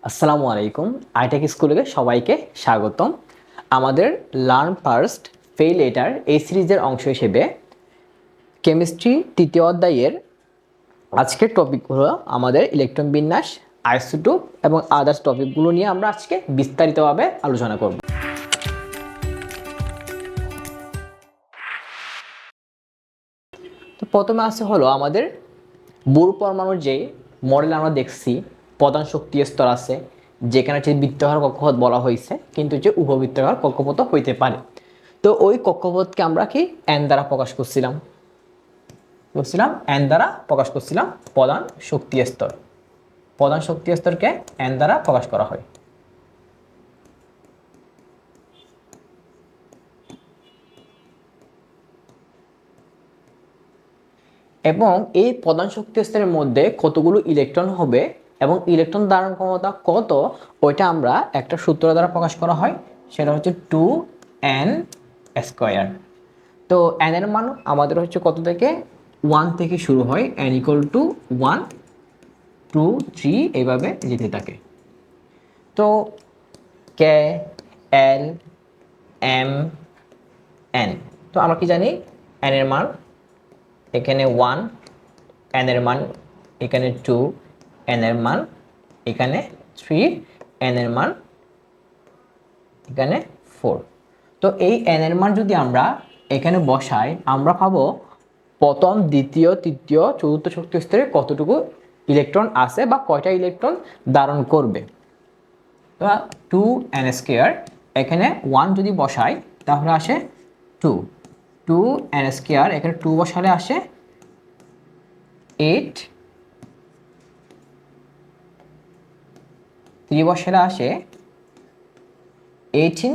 আসসালামু আলাইকুম। আইটেক স্কুলে সবাইকে স্বাগতম। আমাদের লার্ন ফার্স্ট ফেল লেটার এই সিরিজের অংশ হিসেবে কেমিস্ট্রি তৃতীয় অধ্যায়ের আজকের টপিক হলো আমাদের ইলেকট্রন বিন্যাস, আইসোটোপ এবং আদার্স টপিকগুলো নিয়ে আমরা আজকে বিস্তারিতভাবে আলোচনা করব। তো প্রথমে আছে হলো আমাদের বোর পরমাণুর যে মডেল আমরা দেখছি, প্রধান শক্তি স্তর আছে যেখানে যে বৃত্তাকার কক্ষপথ বলা হয়েছে, কিন্তু যে উপবৃত্তাকার কক্ষপথ হইতে পারে। তো ওই কক্ষপথকে আমরা কি এন দ্বারা প্রকাশ করছিলাম এন দ্বারা প্রকাশ করছিলাম প্রধান শক্তি স্তর। প্রধান শক্তি স্তরকে এন দ্বারা প্রকাশ করা হয়। এবং এই প্রধান শক্তি স্তরের মধ্যে কতগুলো ইলেকট্রন হবে এবং ইলেকট্রন ধারণ ক্ষমতা কত, ওইটা আমরা একটা সূত্র দ্বারা প্রকাশ করা হয়, সেটা হচ্ছে 2n²। তো n এর মান আমাদের হচ্ছে কত থেকে 1 থেকে শুরু হয়, n = 1 2 3 এইভাবে যেতে থাকে। তো কে এল এম এন, তো আমরা কি জানি n এর মান এখানে 1, n এর মান এখানে 2, n এর মান এখানে 3, n এর মান এখানে 4। তো এই n এর মান যদি আমরা এখানে বসাই, আমরা পাবো প্রথম, দ্বিতীয়, তৃতীয়, চতুর্থ শক্তি স্তরে কতটুকু ইলেকট্রন আছে বা কয়টা ইলেকট্রন ধারণ করবে। তো 2n², এখানে 1 যদি বসাই তাহলে আসে 2, 2n², এখানে 2 বসালে আসে 8, 3 বসালে আসে 18,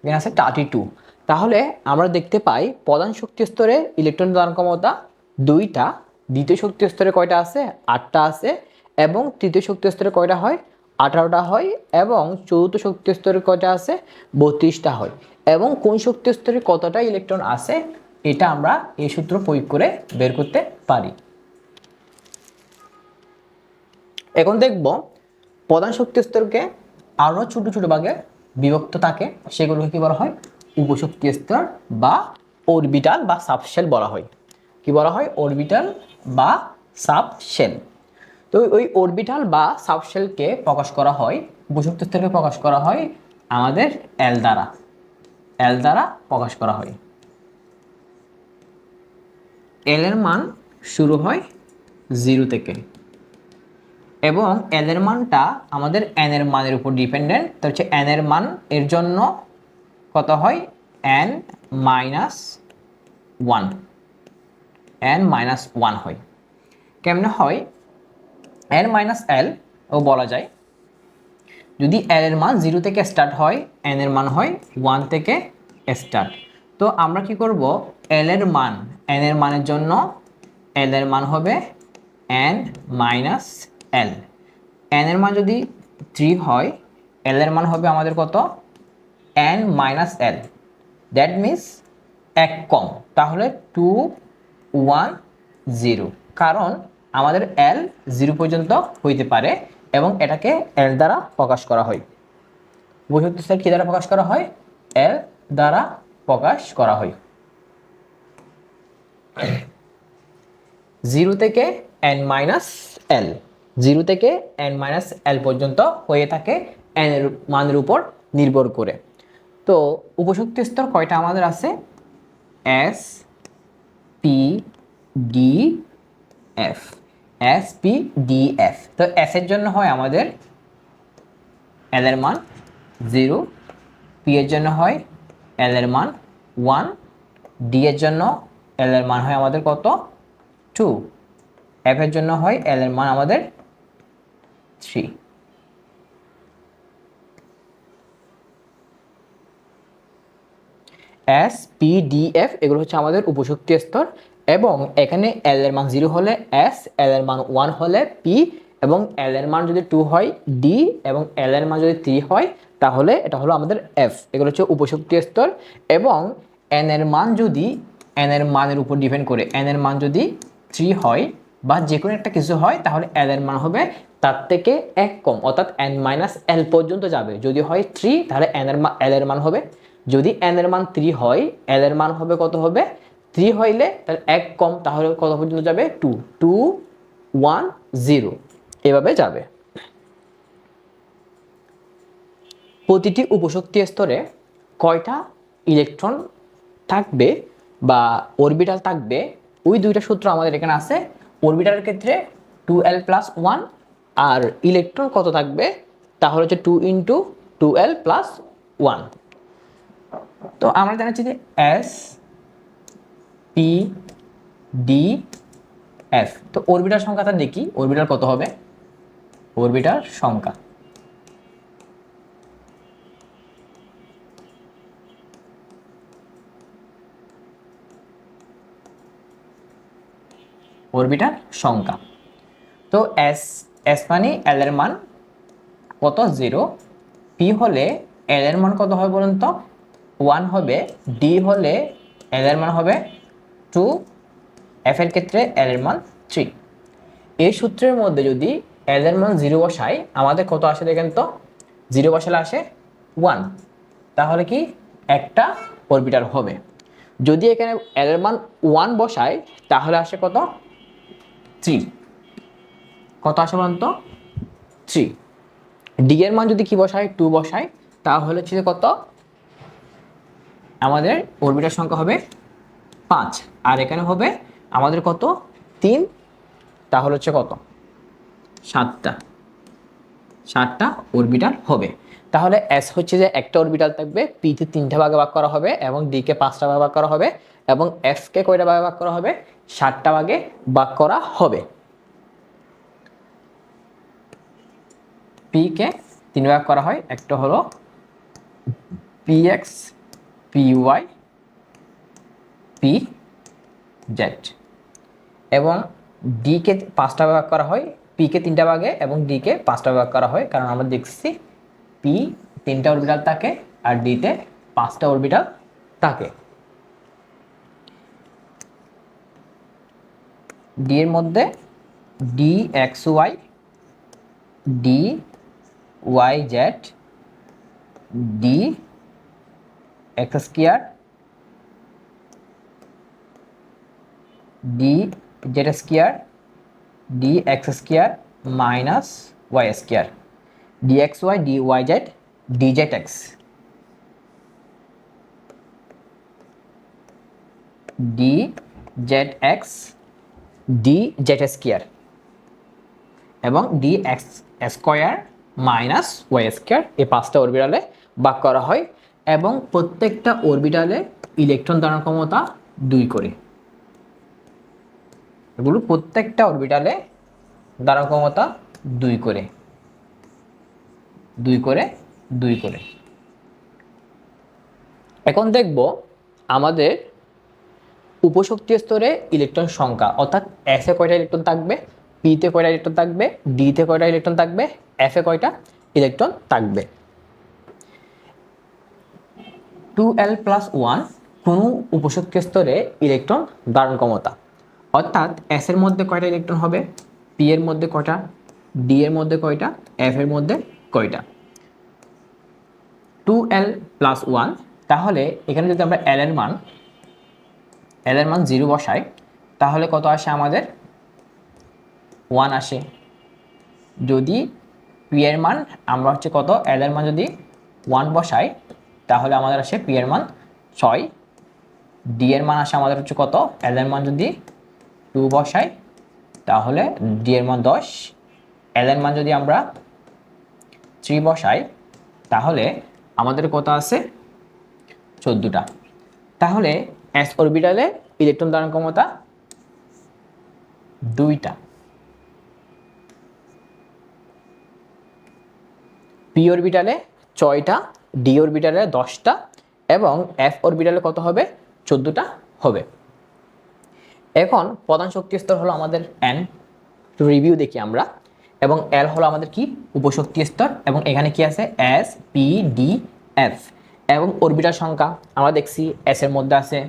এখানে আছে 32। তাহলে আমরা দেখতে পাই প্রধান শক্তি স্তরে ইলেকট্রন ধারণ ক্ষমতা 2টা, দ্বিতীয় শক্তি স্তরে কয়টা আছে 8টা আছে, এবং তৃতীয় শক্তি স্তরে কয়টা হয় 18টা হয়, এবং চতুর্থ শক্তি স্তরে কয়টা আছে 32টা হয়। এবং কোন শক্তি স্তরে কতটা ইলেকট্রন আছে এটা আমরা এই সূত্র প্রয়োগ করে বের করতে পারি। এখন দেখব প্রধান শক্তি স্তরকে আরো ছোট ছোট ভাগে বিভক্ত থাকে, সেগুলোকে কি বলা হয় উপশক্তি স্তর বা অরবিটাল বা সাবশেল বলা হয়। কি বলা হয় অরবিটাল বা সাবশেল। তো ওই অরবিটাল বা সাবশেলকে প্রকাশ করা হয়, উপশক্তি স্তরকে প্রকাশ করা হয় আমাদের এল দ্বারা। এল দ্বারা প্রকাশ করা হয়। এল এর মান শুরু হয় 0 থেকে, এবং এল এর মানটা আমাদের এন এর মানের উপর ডিপেন্ডেন্ট। তো হচ্ছে এন এর মান এর জন্য কত হয় n-1, n-1 হয়। কেমনে হয় n-l ও বলা যায়, যদি এল এর মান 0 থেকে স্টার্ট হয়, এন এর মান হয় 1 থেকে স্টার্ট। তো আমরা কি করব, এল এর মান এন এর মানের জন্য এল এর মান হবে n-l। n এর মান যদি 3 হয়, l এর মান হবে আমাদের কত n-l। দ্যাট মিন্স 1 কম, তাহলে 2 1 0, কারণ আমাদের l 0 পর্যন্ত হইতে পারে এবং এটাকে l দ্বারা প্রকাশ করা হয়। উপশক্তি স্তর কি দ্বারা প্রকাশ করা হয় l দ্বারা প্রকাশ করা হয়। 0 থেকে n-l, 0 থেকে n-l পর্যন্ত হয়ে থাকে n এর মানের উপর নির্ভর করে। তো উপশক্তি স্তর কয়টা আমাদের আছে S P D F, S P D F। তো S এর জন্য হয় আমাদের L এর মান 0, P এর জন্য হয় L এর মান 1, D এর জন্য L এর মান হয় আমাদের কত 2, F এর জন্য হয় L এর মান আমাদের 3। S P D F এগুলো হচ্ছে আমাদের উপশক্তি স্তর, এবং এখানে L এর মান 0 হলে S, L এর মান 1 হলে P, এবং L এর মান যদি 2 হয় D, এবং L এর মান যদি 3 হয় তাহলে এটা হলো আমাদের F। এগুলো হচ্ছে উপশক্তি স্তর। এবং N এর মান যদি n এর মানের উপর ডিপেন্ড করে। n এর মান যদি 3 হয় বা যে কোনো একটা কিছু হয় তাহলে l এর মান হবে তার থেকে 1 কম, অর্থাৎ n মাইনাস l পর্যন্ত যাবে। যদি হয় 3 তাহলে l এর মান হবে, যদি n এর মান 3 হয় l এর মান হবে কত হবে, 3 হইলে তাহলে 1 কম, তাহলে কত পর্যন্ত যাবে, 2 2 1 0 এভাবে যাবে। প্রতিটি উপশক্তি স্তরে কয়টা ইলেকট্রন থাকবে বা অরবিটাল থাকবে, ওই দুইটা সূত্র আমাদের এখানে আছে। অরবিটালের ক্ষেত্রে 2l+1, আর ইলেকট্রন কত থাকবে তাহলে হচ্ছে 2 × 2l+1। তো আমরা জানাচ্ছি যে s p d f। তো অরবিটাল সংখ্যাটা দেখি, অরবিটাল কত হবে, অরবিটাল সংখ্যা অরবিটাল সংখ্যা। তো এস এস মানে এল এর মান কত, 0, পি হলে এল এর মান কত হবে বলুন তো, 1 হবে, ডি হলে এল এর মান হবে 2, এফ এর ক্ষেত্রে এল এর মান 3। এই সূত্রের মধ্যে যদি এল এর মান 0 বসাই আমাদের কত আসে দেখেন তো, 0 বসালে আসে 1, তাহলে কি একটা অরবিটাল হবে। যদি এখানে এল এর মান 1 বসাই তাহলে আসে কত, 3। কত আসে বলুন তো, 3। ডি এর মান যদি কি বসাই, 2 বসাই, তাহলে হচ্ছে কত, আমাদের অরবিটাল সংখ্যা হবে 5। আর এখানে হবে আমাদের কত, 3, তাহলে হচ্ছে কত, 7টা অরবিটাল হবে। তাহলে এস হচ্ছে যে একটা অরবিটাল থাকবে, পি তে 3টা ভাগে ভাগ করা হবে এবং ডি কে 5টা ভাগে ভাগ করা হবে এবং এফ কে কয়টা ভাগে ভাগ করা হবে, 7টা ভাগে ভাগ করা হবে। পি কে 3 ভাগ করা হয়, একটা হলো P X, P Y, P Z, এবং ডি কে 5টা ভাগ করা হয়, পি কে 3টা ভাগে এবং ডি কে 5টা ভাগ করা হয়, কারণ আমরা দেখছি পি 3টা অরবিটাল থাকে আর ডি তে 5টা অরবিটাল থাকে। ডি এর মধ্যে D X Y, D Y Z, D X square, D Z square, D X square minus Y square, D X Y, D Y Z, D Z X, D Z X, D Z square এবং D X square minus Y square, এই 5টা অরবিটালে ভাগ করা হয় এবং প্রত্যেকটা অরবিটালে electron ধারণ ক্ষমতা 2 করে। এগুলো প্রত্যেকটা অরবিটালে ধারণ ক্ষমতা 2 করে 2 করে 2 করে। এখন দেখব আমাদের উপশক্তি স্তরে ইলেকট্রন সংখ্যা, অর্থাৎ এস এ কয়টা ইলেকট্রন থাকবে, পি তে কয়টা ইলেকট্রন থাকবে, ডি তে কয়টা ইলেকট্রন থাকবে, এফ এ কয়টা ইলেকট্রন থাকবে। 2l+1 কোনো উপশক্তি স্তরে ইলেকট্রন ধারণ ক্ষমতা, অর্থাৎ এস এর মধ্যে কয়টা ইলেকট্রন হবে, পি এর মধ্যে কয়টা, ডি এর মধ্যে কয়টা, এফ এর মধ্যে কয়টা। 2l+1, তাহলে এখানে যদি আমরা এল এর মান 0 বসাই তাহলে কত আসে আমাদের, 1 আসে। যদি পি এর মান আমরা হচ্ছে কত, এল এর মান যদি 1 বসাই তাহলে আমাদের আসে পি এর মান 6, ডি এর মান আসে আমাদের হচ্ছে কত, এল এর মান যদি 2 বসাই তাহলে ডি এর মান 10, এল এর মান যদি আমরা 3 বসাই তাহলে আমাদের কত আছে, 14টা। তাহলে এস অরবিটালে ইলেকট্রন ধারণ ক্ষমতা 2টা, পি অরবিটালে 6টা, ডি অরবিটালে 10টা এবং এফ অরবিটালে কত হবে, 14টা হবে। এখন প্রধান শক্তি স্তর হলো আমাদের এন, রিভিউ দেখি আমরা, এবং এল হলো আমাদের কি, উপশক্তি স্তর, এবং এখানে কি আছে, এস পি ডি এফ, এবং অরবিটাল সংখ্যা আমরা দেখছি এস এর মধ্যে আছে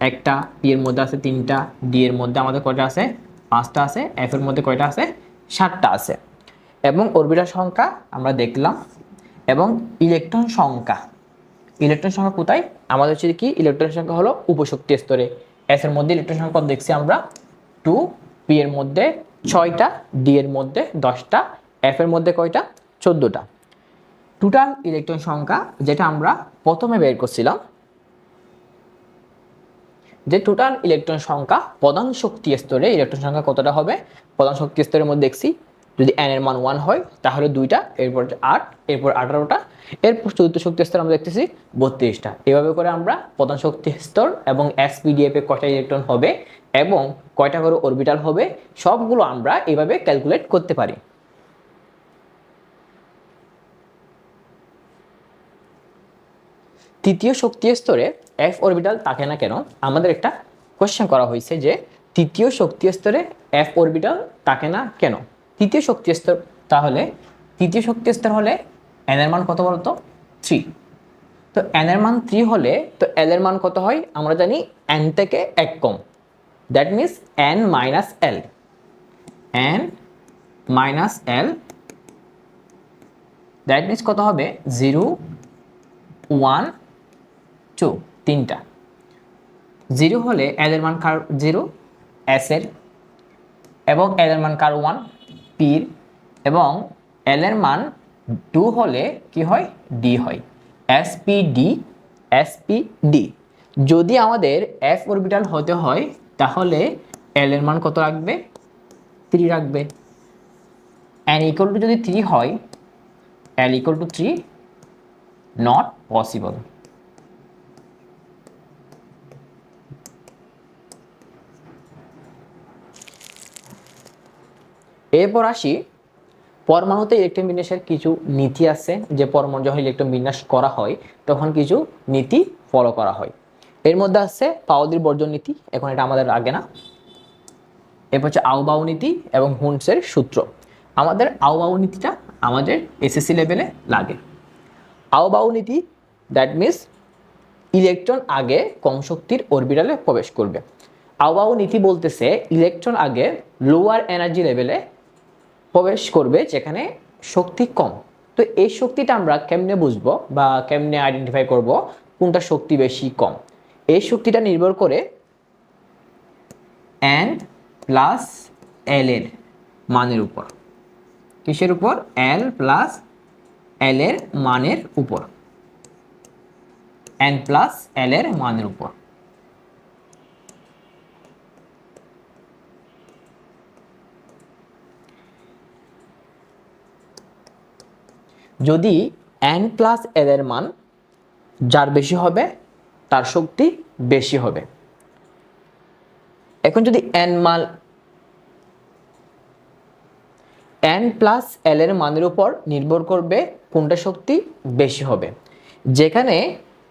একটা, পি এর মধ্যে আছে 3টা, ডি এর মধ্যে আমাদের কয়টা আছে 5টা আছে, এফ এর মধ্যে কয়টা আছে 7টা আছে। এবং অরবিটাল সংখ্যা আমরা দেখলাম। এবং ইলেকট্রন সংখ্যা, ইলেকট্রন সংখ্যা কোথায় আমাদের হচ্ছে কি, ইলেকট্রন সংখ্যা হলো উপশক্তি স্তরে। এস এর মধ্যে ইলেকট্রন সংখ্যা দেখছি আমরা 2, পি এর মধ্যে 6টা, ডি এর মধ্যে 10টা, এফ এর মধ্যে কয়টা 14টা। টোটাল ইলেকট্রন সংখ্যা যেটা আমরা প্রথমে বের করছিলাম, যে টোটাল ইলেকট্রন সংখ্যা প্রধান শক্তি স্তরে ইলেকট্রন সংখ্যা কতটা হবে, প্রধান শক্তি স্তরের মধ্যে দেখছি যদি n এর মান 1 হয় তাহলে 2টা, এরপর 8, এরপর 18টা, এরপর চতুর্থ শক্তি স্তর আমরা দেখতেছি 32টা। এভাবে করে আমরা প্রধান শক্তি স্তর এবং SPDF এ কয়টা ইলেকট্রন হবে এবং কয়টা করে অরবিটাল হবে সবগুলো আমরা এভাবে ক্যালকুলেট করতে পারি। তৃতীয় শক্তি স্তরে এফ অরবিটাল থাকে না কেন, আমাদের একটা কোশ্চেন করা হয়েছে যে তৃতীয় শক্তি স্তরে এফ অরবিটাল থাকে না কেন। তৃতীয় শক্তি স্তর, তাহলে তৃতীয় শক্তি স্তর হলে এন এর মান কত বলতো 3। তো এন এর মান 3 হলে তো এল এর মান কত হয় আমরা জানি এন থেকে 1 কম, that means N minus L, N minus L, that means কত হবে 0, 1, 2, 3টা। 0 হলে এল এর মান কার 0 এস এর, এবং এল এর মান কার 1 পির, এবং এল এর মান 2 হলে কি হয় ডি হয়, এসপিডি, এসপিডি। যদি আমাদের এফ অরবিটাল হতে হয় তাহলে এল এর মান কত রাখবে 3 রাখবে। এন ইকুয়াল টু যদি 3 হয়, L equal to 3 not possible. এরপর আসি পরমাণুতে ইলেকট্রন বিন্যাসের কিছু নীতি আছে, যে পরমাণু যখন ইলেকট্রন বিন্যাস করা হয় তখন কিছু নীতি ফলো করা হয়। এর মধ্যে আছে পাওদির বর্জন নীতি, এখন এটা আমাদের আগে না। এরপর হচ্ছে আউবাউ নীতি এবং হুন্ডসের সূত্র। আমাদের আউবাউ নীতিটা আমাদের এসএসসি লেভেলে লাগে। আউবাউ নীতি দ্যাট মিনস ইলেকট্রন আগে কম শক্তির অরবিটালে প্রবেশ করবে। আউবাউ নীতি বলতেছে ইলেকট্রন আগে লোয়ার এনার্জি লেভেলে প্রবেশ করবে যেখানে শক্তি কম। তো এই শক্তিটা আমরা কেমনে বুঝবো বা কেমনে আইডেন্টিফাই করব কোনটা শক্তি বেশি কম? এই শক্তিটা নির্ভর করে এন প্লাস এল এর মানের উপর। কিসের উপর? এল প্লাস এল এর মানের উপর, এন প্লাস এল এর মানের উপর। যদি এন প্লাস এল এর মান যার বেশি হবে তার শক্তি বেশি হবে। এখন যদি এন প্লাস এল এর মানের উপর নির্ভর করবে কোনটা শক্তি বেশি হবে। যেখানে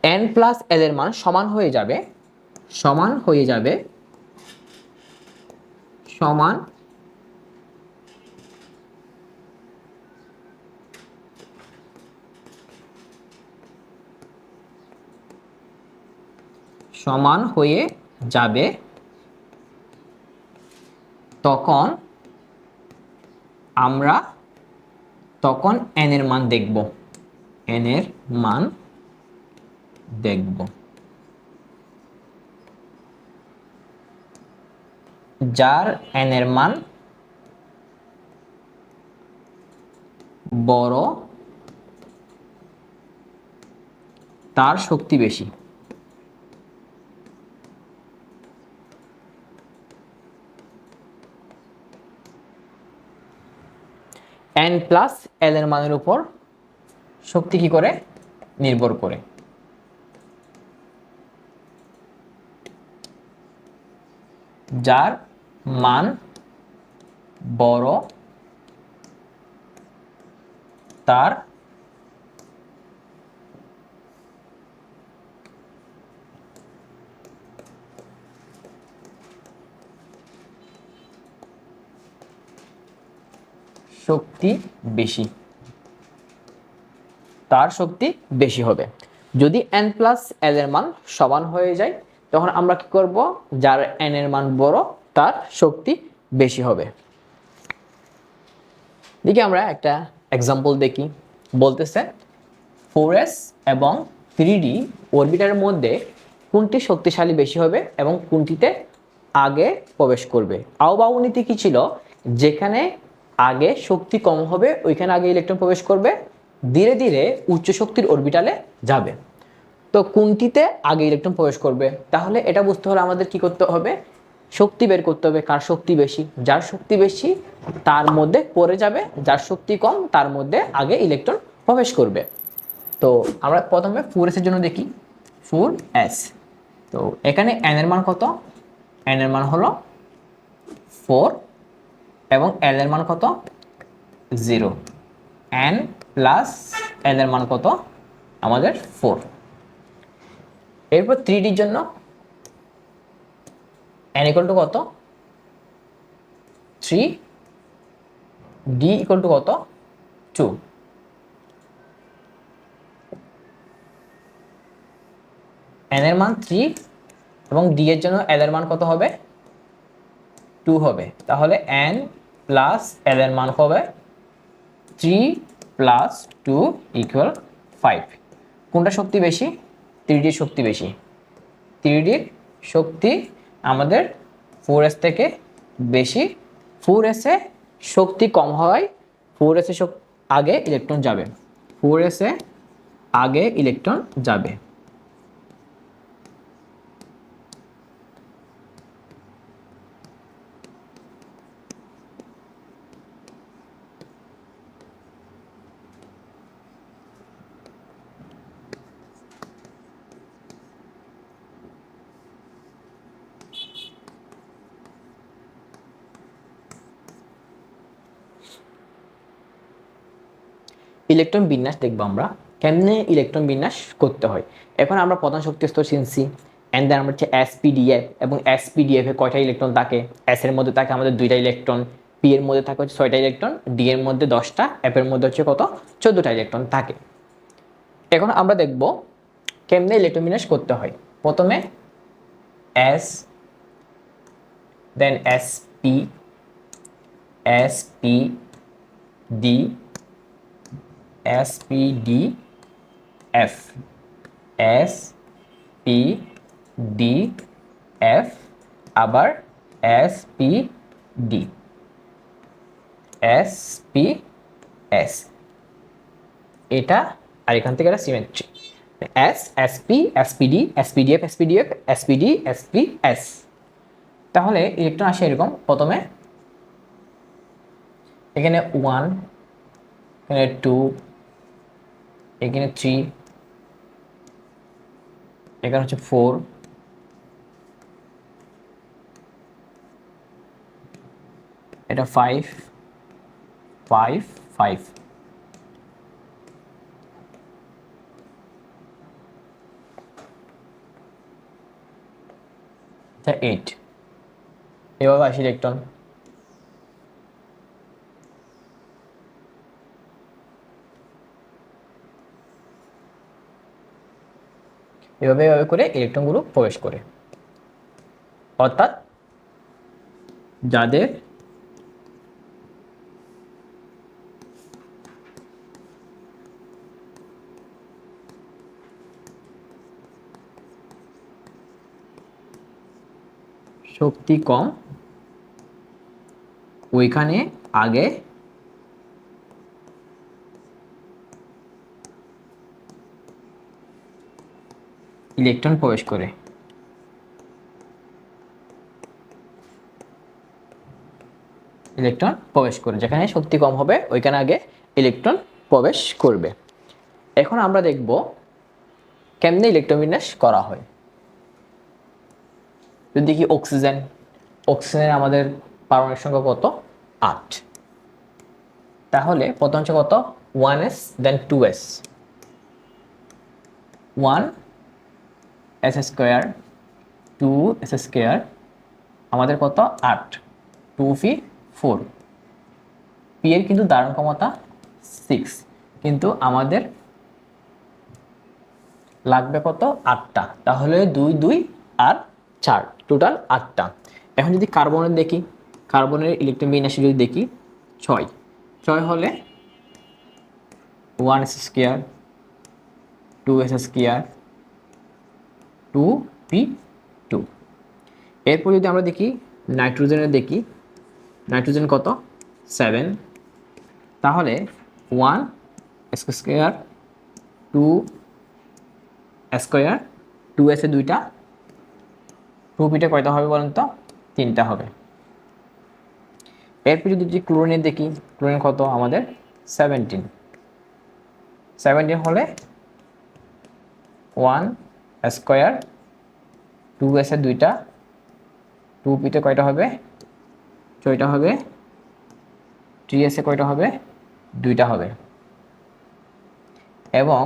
এন প্লাস এল এর মান সমান হয়ে যাবে, সমান হয়ে যাবে, তখন আমরা এন এর মান দেখব, এন এর মান দেখব। যার এন এর মান বড় তার শক্তি বেশি। এন প্লাস এল এর মানের উপর শক্তি কি করে নির্ভর করে? যার মান বড় তার শক্তি বেশি, তার শক্তি বেশি হবে। যদি এন প্লাস এল এর মান সমান হয়ে যায় তখন আমরা কি করব, যার n এর মান বড় তার শক্তি বেশি হবে। দেখি আমরা একটা এক্সাম্পল দেখি। বলতেছে 4s এবং 3d অরবিটালের মধ্যে কোনটি শক্তিশালী বেশি হবে এবং কোনটিতে আগে প্রবেশ করবে। আউবাউ নীতি কি ছিল, যেখানে আগে শক্তি কম হবে ওইখানে আগে ইলেকট্রন প্রবেশ করবে, ধীরে ধীরে উচ্চ শক্তির অরবিটালে যাবে। তো কোনটিতে আগে ইলেকট্রন প্রবেশ করবে, তাহলে এটা বুঝতে হলে আমাদের কি করতে হবে, শক্তি বের করতে হবে, কার শক্তি বেশি। যার শক্তি বেশি তার মধ্যে পড়ে যাবে, যার শক্তি কম তার মধ্যে আগে ইলেকট্রন প্রবেশ করবে। তো আমরা প্রথমে 4s এর জন্য দেখি। 4s, তো এখানে n এর মান কত, n এর মান হলো 4 এবং l এর মান কত 0। n প্লাস l এর মান কত আমাদের 4। এরপর 3d এর জন্য n ইকুয়াল টু কত 3, d ইকুয়াল টু কত 2। n এর মান 3 এবং d এর জন্য l এর মান কত হবে 2 হবে। তাহলে n প্লাস l এর মান হবে 3 প্লাস 2 ইকুয়াল 5। কোনটা শক্তি বেশি, 3d এর শক্তি বেশি। 3d এর শক্তি আমাদের 4s থেকে বেশি। 4s এ শক্তি কম হওয়ায় 4s এ আগে ইলেকট্রন যাবে, 4s এ আগে ইলেকট্রন যাবে। ইলেকট্রন বিন্যাস দেখবো আমরা কেমনে ইলেকট্রন বিন্যাস করতে হয়। এখন আমরা প্রধান শক্তি স্তর চিনছি, এন্ড দেন আমরা হচ্ছে এসপিডিএফ, এবং এসপিডিএফ এ কয়টা ইলেকট্রন থাকে, এস এর মধ্যে থাকে আমাদের 2টা ইলেকট্রন, পি এর মধ্যে থাকে হচ্ছে 6টা ইলেকট্রন, ডি এর মধ্যে 10টা, এফ এর মধ্যে হচ্ছে কত 14টা ইলেকট্রন থাকে। এখন আমরা দেখব কেমনে ইলেকট্রন বিন্যাস করতে হয়। প্রথমে S, then SP, SPD, SPDF, SPDF, আবার এসপিডি, এসপিএস। এটা আর এখান থেকে এটা symmetry, S, SP, SPD, SPDF, SPDF, SPD, SPS. তাহলে ইলেকট্রন আসে এরকম, প্রথমে এখানে 1, এখানে 2, এখানে 3, এখানে হচ্ছে 4, এটা 5, 5, 5, এটা 8। এভাবে আসে ইলেকট্রন। এভাবে এভাবে করে ইলেকট্রনগুলো প্রবেশ করে। অর্থাৎ যাদের শক্তি কম ওইখানে আগে ইলেকট্রন প্রবেশ করে। ইলেকট্রন প্রবেশ করে, যেখানে শক্তি কম হবে ওইখানে আগে ইলেকট্রন প্রবেশ করবে। এখন আমরা দেখব কেমনে ইলেকট্রন বিন্যাস করা হয়। যদি দেখি অক্সিজেন, অক্সিজেনের আমাদের পারমাণবিক সংখ্যা কত 8। তাহলে প্রথম হচ্ছে কত 1s, দেন 2s, 1s square, 2s square, আমাদের কত 8, 2p 4। পি এর কিন্তু ধারণ ক্ষমতা 6, কিন্তু আমাদের লাগবে কত 8টা, তাহলে 2, 2, আর 4, টোটাল 8টা। এখন যদি কার্বনের দেখি, কার্বনের ইলেকট্রন বিন্যাসে যদি দেখি 6, 6 হলে 1s square 2s square 2p2। এরপর যদি আমরা দেখি নাইট্রোজেনের দেখি, নাইট্রোজেন কত 7, তাহলে 1 স্কয়ার 2 স্কয়ার 2s এ 2টা, 2p-টা কয়টা হবে বলেন তো 3টা হবে। এরপর যদি ক্লোরিনের দেখি, ক্লোরিন কত আমাদের 17, 17 হলে 1 স্কয়ার 2s এ 2টা, 2p-তে কয়টা হবে 6টা হবে, 3s এ কয়টা হবে 2টা হবে, এবং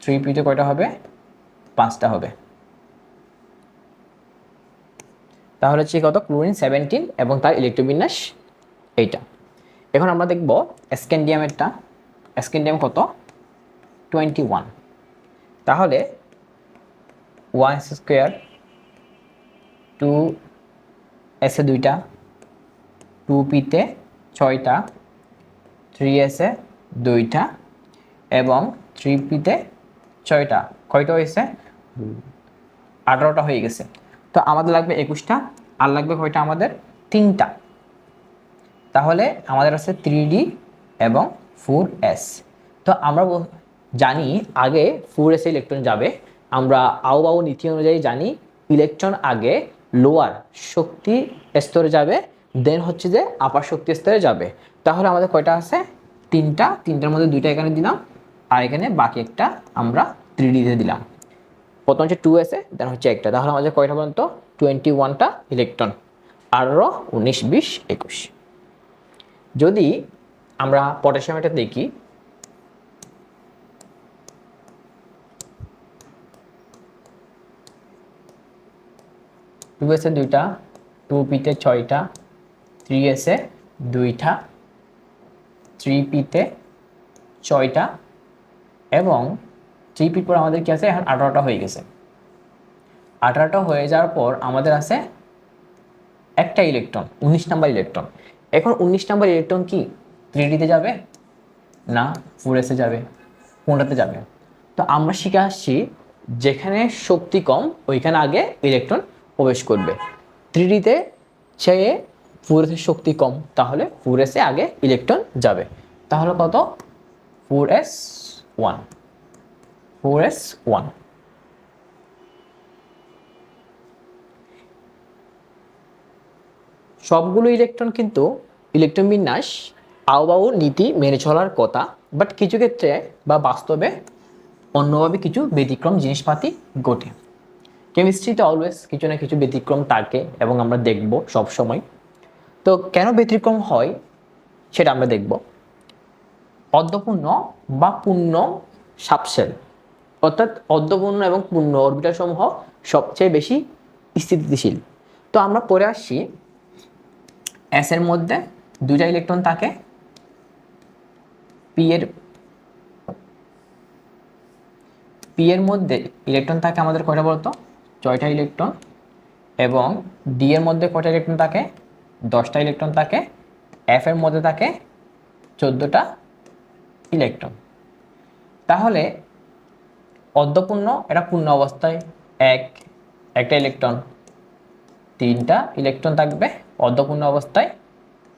3p-তে কয়টা হবে 5টা হবে। তাহলে হচ্ছে কত ক্লোরিন 17 এবং তার ইলেকট্রোবিন্যাস এইটা। এখন আমরা দেখব স্ক্যান্ডিয়ামেরটা। স্ক্যান্ডিয়াম কত 21, তাহলে 1s স্কয়ার 2s এ 2টা, 2p-তে 6টা, 3s এ 2টা এবং 3p-তে 6টা, কয়টা হয়েছে 18টা হয়ে গেছে। তো আমাদের লাগবে 21টা, আর লাগবে কয়টা আমাদের 3টা। তাহলে আমাদের আছে 3d এবং 4s। তো আমরা জানি আগে 4s ইলেকট্রন যাবে, আমরা আও নীতি অনুযায়ী জানি ইলেকট্রন আগে লোয়ার শক্তি স্তরে যাবে, দেন হচ্ছে যে আপার শক্তি স্তরে যাবে। তাহলে আমাদের কয়টা আছে 3টা, 3টার মধ্যে 2টা এখানে দিলাম, আর এখানে বাকি একটা আমরা 3d তে দিলাম। প্রথম হচ্ছে 2s এ, দেন হচ্ছে একটা। তাহলে আমাদের কয়টা পর্যন্ত 21টা ইলেকট্রন, 18, 19, 20, 21। যদি আমরা পটাশিয়ামটা দেখি, 2s এ 2টা, 2p-তে 6টা, 3s এ 2টা, 3p-তে 6টা এবং 3p পর আমাদের কি আছে এখন 18টা হয়ে গেছে। 18টা হয়ে যাওয়ার পর আমাদের আছে একটা ইলেকট্রন, 19 নাম্বার ইলেকট্রন। এখন 19 নাম্বার ইলেকট্রন কি 3d-তে যাবে না 4s-এ যাবে, কোনটাতে যাবে? তো আমরা শিখে আসছি যেখানে শক্তি কম ওইখানে আগে ইলেকট্রন প্রবেশ করবে। 3d-তে চেয়ে 4s-এর শক্তি কম, তাহলে 4s-এ আগে ইলেকট্রন যাবে। তাহলে কত 4s1, 4s1। সবগুলো ইলেকট্রন কিন্তু ইলেকট্রন বিন্যাস আও নীতি মেনে চলার কথা, বাট কিছু ক্ষেত্রে বা বাস্তবে অন্যভাবে কিছু ব্যতিক্রম জিনিসপাতি ঘটে। কেমিস্ট্রিতে অলওয়েজ কিছু না কিছু ব্যতিক্রম থাকে এবং আমরা দেখব সব সময়। তো কেন ব্যতিক্রম হয় সেটা আমরা দেখব। অর্ধপূর্ণ বা পূর্ণ সাবশেল, অর্থাৎ অর্ধপূর্ণ এবং পূর্ণ অরবিটাল সমূহ সবচেয়ে বেশি স্থিতিশীল। তো আমরা পরে আসছি এস এর মধ্যে 2টা ইলেকট্রন থাকে, পি এর মধ্যে ইলেকট্রন থাকে আমাদের কয়টা বলতো 6টা ইলেকট্রন, এবং ডি এর মধ্যে কয়টা ইলেকট্রন থাকে 10টা ইলেকট্রন থাকে, এফ এর মধ্যে থাকে 14টা ইলেকট্রন। তাহলে অর্ধপূর্ণ এটা পূর্ণ অবস্থায় একটা ইলেকট্রন, 3টা ইলেকট্রন থাকবে, অর্ধপূর্ণ অবস্থায়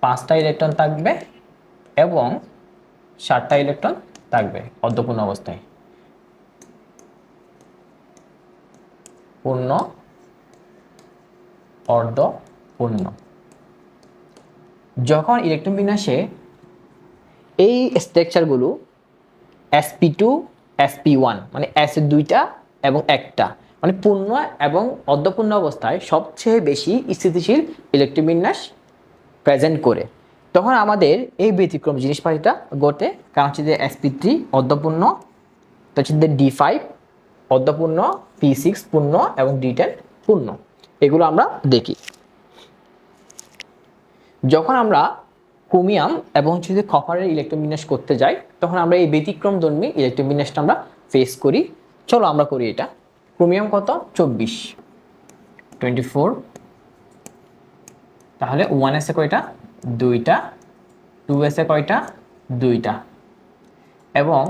5টা ইলেকট্রন থাকবে এবং 7টা ইলেকট্রন থাকবে অর্ধপূর্ণ অবস্থায়। পূর্ণ, অর্ধপূর্ণ। যখন ইলেকট্রন বিন্যাসে এই স্ট্রাকচারগুলো sp2 sp1 মানে s এর 2টা এবং একটা, মানে পূর্ণ এবং অর্ধপূর্ণ অবস্থায় সবচেয়ে বেশি স্থিতিশীল ইলেকট্রন বিন্যাস প্রেজেন্ট করে, তখন আমাদের এই ব্যতিক্রম জিনিসপাতিটা ঘটে। কারণ হচ্ছে যে sp3 অর্ধপূর্ণ, তো হচ্ছে d5 অর্ধপূর্ণ, p6 পূর্ণ এবং d10 পূর্ণ। এগুলো আমরা দেখি। যখন আমরা ক্রোমিয়াম এবং হচ্ছে যে কপারের ইলেকট্রন বিন্যাস করতে যাই, তখন আমরা এই ব্যতিক্রম ধর্মী ইলেকট্রন বিন্যাসটা আমরা ফেস করি। চলো আমরা করি এটা। ক্রোমিয়াম কত 24, 24, তাহলে 1s এ কয়টা? 2টা, 2s এ কয়টা? 2টা, এবং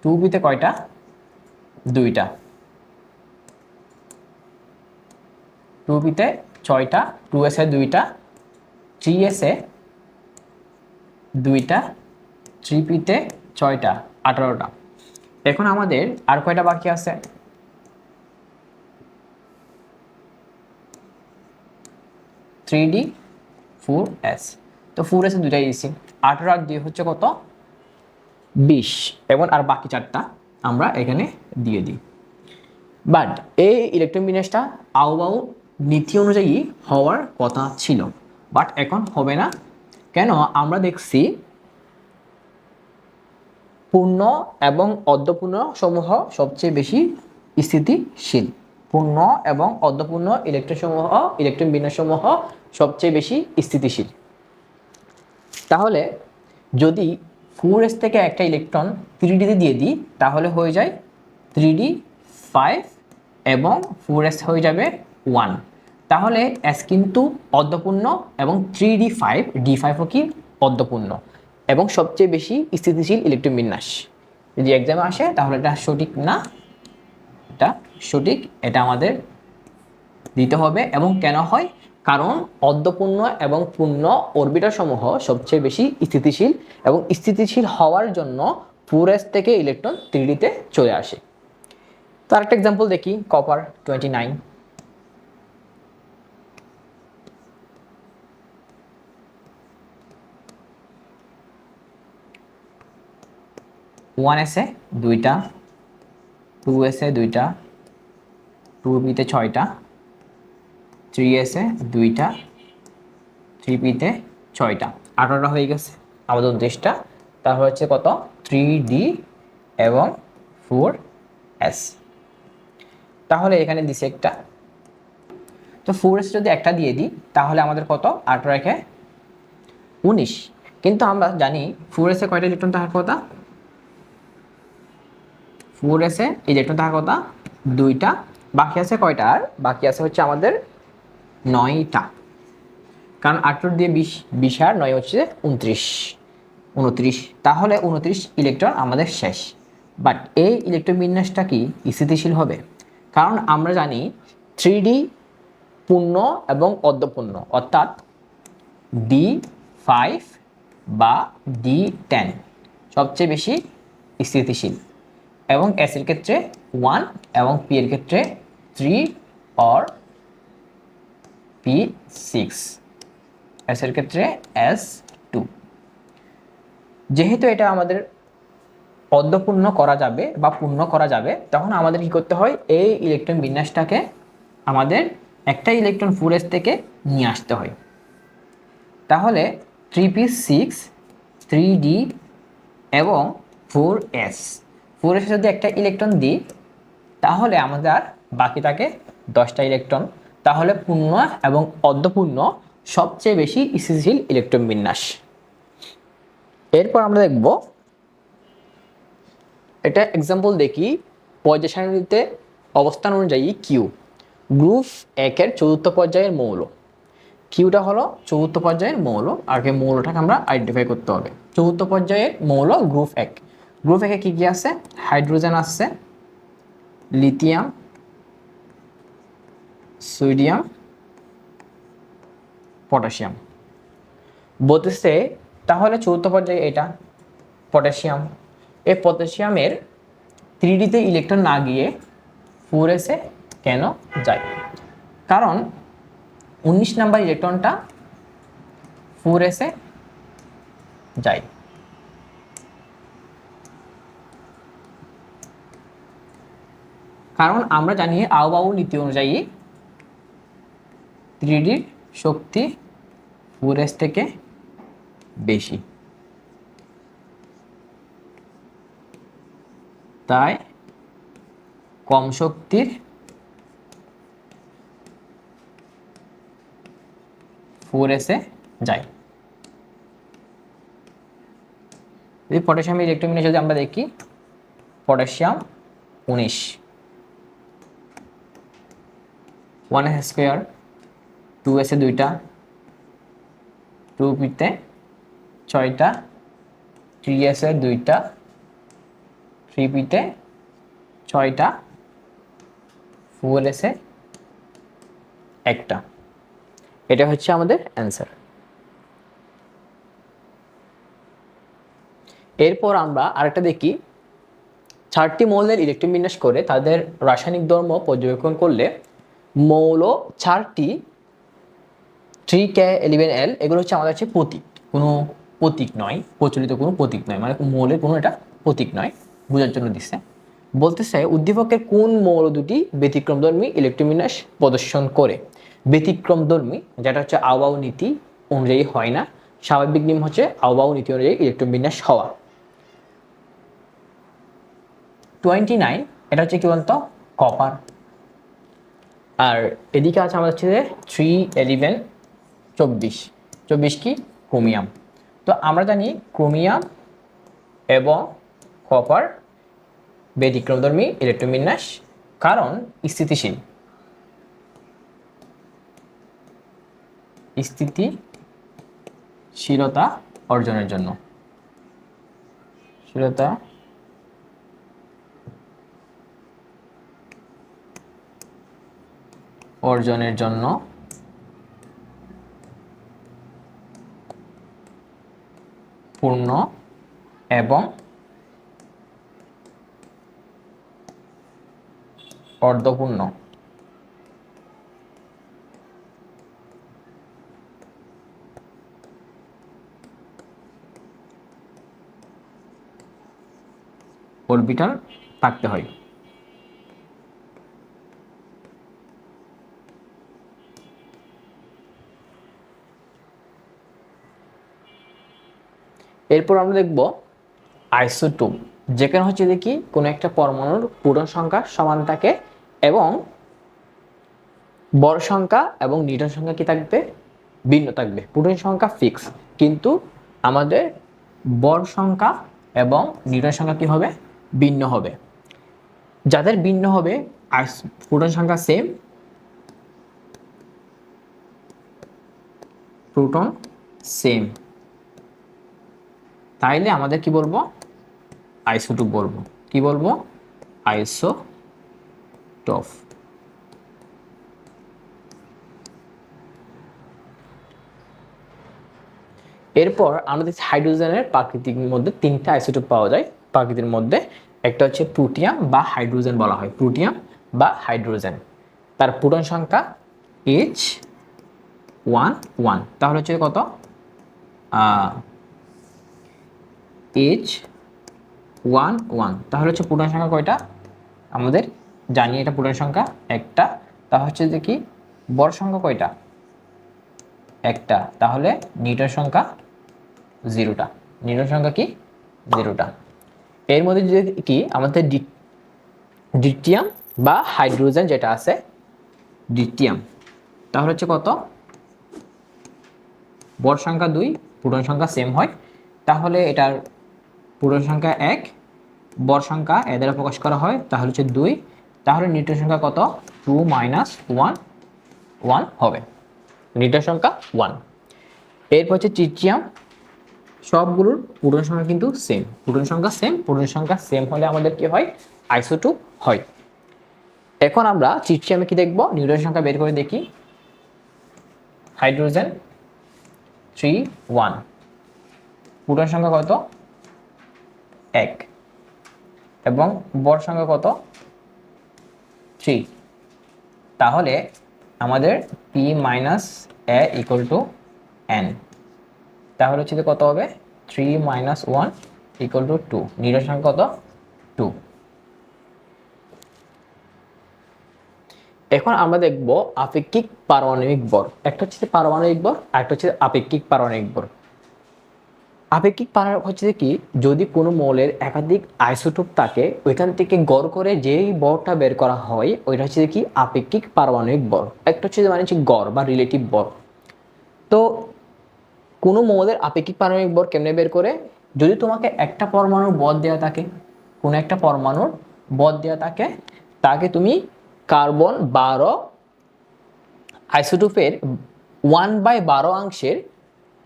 2b তে কয়টা? 2টা, 2b তে 6টা, 2s এ 2টা, 3s এ 2টা, 3p তে 6টা, 18টা। এখন আমাদের আর কয়টা বাকি আছে? 3d, 4s। তো 4s এ 2টাই দিচ্ছি, 18 আর 2 হচ্ছে কত? 20। এবং আর বাকি 4টা আমরা এখানে দিয়ে দিই। বাট এই ইলেকট্রন বিন্যাসটা আউবাউ নীতি অনুযায়ী হওয়ার কথা ছিল, বাট এখন হবে না। কেন? আমরা দেখছি পূর্ণ এবং অর্ধপূর্ণ সমূহ সবচেয়ে বেশি স্থিতিশীল। পূর্ণ এবং অর্ধপূর্ণ ইলেকট্রন বিন্যাস সমূহ সবচেয়ে বেশি স্থিতিশীল। তাহলে যদি 4s থেকে একটা ইলেকট্রন 3d তে দিয়ে দিই, তাহলে হয়ে যায় 3d 5 এবং 4s হয়ে যাবে 1। তাহলে s কিন্তু অর্ধপূর্ণ এবং 3d5, d5ও কি অর্ধপূর্ণ এবং সবচেয়ে বেশি স্থিতিশীল ইলেকট্রন বিন্যাস। যদি এক্সামে আসে তাহলে এটা সঠিক না, এটা সঠিক, এটা আমাদের দিতে হবে। এবং কেন হয়? কারণ অর্ধপূর্ণ এবং পূর্ণ অরবিটাল সমূহ সবচেয়ে বেশি স্থিতিশীল, এবং স্থিতিশীল হওয়ার জন্য 4s থেকে ইলেকট্রন 3d তে চলে আসে। তো আরেকটা এক্সাম্পল দেখি, কপার 29। 1s এ 2টা, 2s এ 2টা, 2b তে 6টা, 3s এ 2টা, 3p তে 6টা, 18টা হয়ে গেছে আমাদের 29টা। তাহলে হচ্ছে কত? 3d এবং 4s। তাহলে এখানে দিছে একটা, তো 4s যদি একটা দিয়ে দিই তাহলে আমাদের কত? 18 রেখে 19। কিন্তু আমরা জানি 4s এ কয়টা ইলেকট্রন থাকার কথা? 4s এ ইলেকট্রন থাকার কথা 2টা, বাকি আছে কয়টা? আর বাকি আছে হচ্ছে আমাদের 9টা। কারণ 18 দিয়ে 20, 20 আর 9 হচ্ছে 29, 29। তাহলে 29 ইলেকট্রন আমাদের শেষ। বাট এই ইলেকট্রন বিন্যাসটা কি স্থিতিশীল হবে? কারণ আমরা জানি 3d পূর্ণ এবং অর্ধপূর্ণ, অর্থাৎ d5 বা d10 সবচেয়ে বেশি স্থিতিশীল, এবং s এর ক্ষেত্রে 1 এবং p এর ক্ষেত্রে 3 or p6, s এর ক্ষেত্রে s2। যেহেতু এটা আমাদের অর্ধপূর্ণ করা যাবে বা পূর্ণ করা যাবে, তখন আমাদের কি করতে হয়? এই ইলেকট্রন বিন্যাসটাকে আমাদের একটা ইলেকট্রন 4s থেকে নিয়ে আসতে হয়। তাহলে 3p6, 3d এবং 4s, 4s যদি একটা ইলেকট্রন দিই তাহলে আমাদের বাকি থাকে 10টা ইলেকট্রন। তাহলে পূর্ণ এবং অর্ধপূর্ণ সবচেয়ে বেশি স্থিতিশীল ইলেকট্রন বিন্যাস। এরপর আমরা দেখব এটা এক্সাম্পল দেখি, পর্যায় সারণীতে অবস্থান অনুযায়ী কিউ গ্রুপ 1-এর চতুর্থ পর্যায়ের মৌল। কিউটা হলো চতুর্থ পর্যায়ের মৌল, আগে মৌলটাকে আমরা আইডেন্টিফাই করতে হবে। চতুর্থ পর্যায়ের মৌল গ্রুপ 1। গ্রুপ 1-এ কি কি আছে? হাইড্রোজেন আছে, লিথিয়াম, সোডিয়াম, পটাশিয়াম। বলতেছে তাহলে চতুর্থ পর্যায়ে এটা পটাশিয়াম, এই পটাশিয়ামের 3d তে ইলেকট্রন না গিয়ে 4s এ কেন যায়? কারণ 19 নাম্বার ইলেকট্রনটা 4s এ যায়। কারণ আমরা জানি আউবাউ নীতি অনুযায়ী 3d শক্তি 4s থেকে বেশি, তাই কম শক্তির 4s এ যায়। যদি পটাশিয়ামের ইলেকট্রন বিন্যাস যদি আমরা দেখি, পটাশিয়াম 19, 1s স্কোয়ার, 2s এ 2টা, 2p-তে 6টা, 3s এর 2টা, 3p-তে 6টা, 4s এ 1টা। এটা হচ্ছে আমাদের অ্যান্সার। এরপর আমরা আরেকটা দেখি, 4টি মৌলের ইলেকট্রন বিন্যাস করে তাদের রাসায়নিক ধর্ম পর্যবেক্ষণ করলে মৌল 4টি 3K11L এগুলো হচ্ছে আমাদের হচ্ছে প্রতীক, কোনো প্রতীক নয়, প্রচলিত কোনো প্রতীক নয়, মানে মৌলের কোনো এটা প্রতীক নয়, বোঝার জন্য দিচ্ছে। বলতেছে উদ্দীপকের কোন মৌল দুটি ব্যতিক্রমধর্মী ইলেকট্রন বিন্যাস প্রদর্শন করে। ব্যতিক্রমধর্মী যেটা হচ্ছে আউবাউ নীতি অনুযায়ী হয় না, স্বাভাবিক নিয়ম হচ্ছে আউবাউ নীতি অনুযায়ী ইলেকট্রন বিন্যাস হওয়া। 29 এটা হচ্ছে কি বলতো, কপার। আর এদিকে আছে আমাদের হচ্ছে 311 24 কি ক্রোমিয়াম। তো আমরা জানি ক্রোমিয়াম এবং কপার ব্যতিক্রমধর্মী ইলেকট্রন বিন্যাস, কারণ স্থিতিশীলতা অর্জনের জন্য, পূর্ণ এবং অর্ধপূর্ণ অরবিটাল থাকতে হয়। এরপর আমরা দেখব আইসোটোপ, যেখানে হচ্ছে দেখি কোনো একটা পরমাণুর প্রোটন সংখ্যা সমান থাকে এবং বর সংখ্যা এবং নিউট্রন সংখ্যা কি থাকবে, ভিন্ন থাকবে। প্রোটন সংখ্যা ফিক্স, কিন্তু আমাদের বর সংখ্যা এবং নিউট্রন সংখ্যা কি হবে, ভিন্ন হবে। যাদের ভিন্ন হবে প্রোটন সংখ্যা সেম, প্রোটন সেম, তাইলে আমাদের কি বলবো, আইসোটোপ বলবো। কি বলবো, আইসোটোপ। এরপর আমাদের হাইড্রোজেনের প্রাকৃতিক মধ্যে 3টা আইসোটোপ পাওয়া যায় প্রাকৃতির মধ্যে। একটা হচ্ছে প্রোটিয়াম বা হাইড্রোজেন বলা হয়, প্রোটিয়াম বা হাইড্রোজেন। তার প্রোটন সংখ্যা H11, তাহলে হচ্ছে কত, H11, তাহলে হচ্ছে প্রোটন সংখ্যা কয়টা, আমাদের জানি এটা প্রোটন সংখ্যা একটা, তা হচ্ছে যে কি বর সংখ্যা কয়টা, একটা, তাহলে নিউট্রন সংখ্যা 0টা, নিউট্রন সংখ্যা কি 0টা। এর মধ্যে যদি কি আমাদের ডিট্রিয়াম বা হাইড্রোজেন যেটা আছে, ডিট্রিয়াম, তাহলে হচ্ছে কত, বর সংখ্যা 2, প্রোটন সংখ্যা সেম হয়, তাহলে এটার প্রোটন সংখ্যা 1, বর সংখ্যা এ দ্বারা প্রকাশ করা হয়, তাহলে হচ্ছে 2, তাহলে নিউট্রন সংখ্যা কত, 2 - 1 হবে, নিউট্রন সংখ্যা 1। এরপর হচ্ছে ট্রিটিয়াম, সবগুলোর প্রোটন সংখ্যা কিন্তু সেম, প্রোটন সংখ্যা সেম হলে আমাদের কি হয়, আইসোটোপ হয়। এখন আমরা ট্রিটিয়ামে কি দেখব, নিউট্রন সংখ্যা বের করে দেখি। হাইড্রোজেন 3 1, প্রোটন সংখ্যা কত, 1, এবং বর সংখ্যা কত, 3, তাহলে আমাদের P - A = N, তাহলে হচ্ছে কত হবে, 3 - 1 = 2, নিউট্রন সংখ্যা কত, 2। এখন আমরা দেখব আপেক্ষিক পারমাণবিক ভর। একটা হচ্ছে পারমাণবিক ভর, আরেকটা হচ্ছে আপেক্ষিক পারমাণবিক ভর। আপেক্ষিক হচ্ছে কি, যদি কোনো মৌলের একাধিক আইসোটোপ থাকে, ওইখান থেকে গড় করে যেই ভরটা বের করা হয় ওইটা হচ্ছে কি আপেক্ষিক পারমাণবিক ভর। একটা হচ্ছে মানে হচ্ছে গড় বা রিলেটিভ ভর। তো কোনো মৌলের আপেক্ষিক পারমাণবিক ভর কেমনে বের করে, যদি তোমাকে একটা পরমাণুর ভর দেওয়া থাকে, কোনো একটা পরমাণুর ভর দেওয়া থাকে, তাকে তুমি কার্বন 12 আইসোটোপের 1/12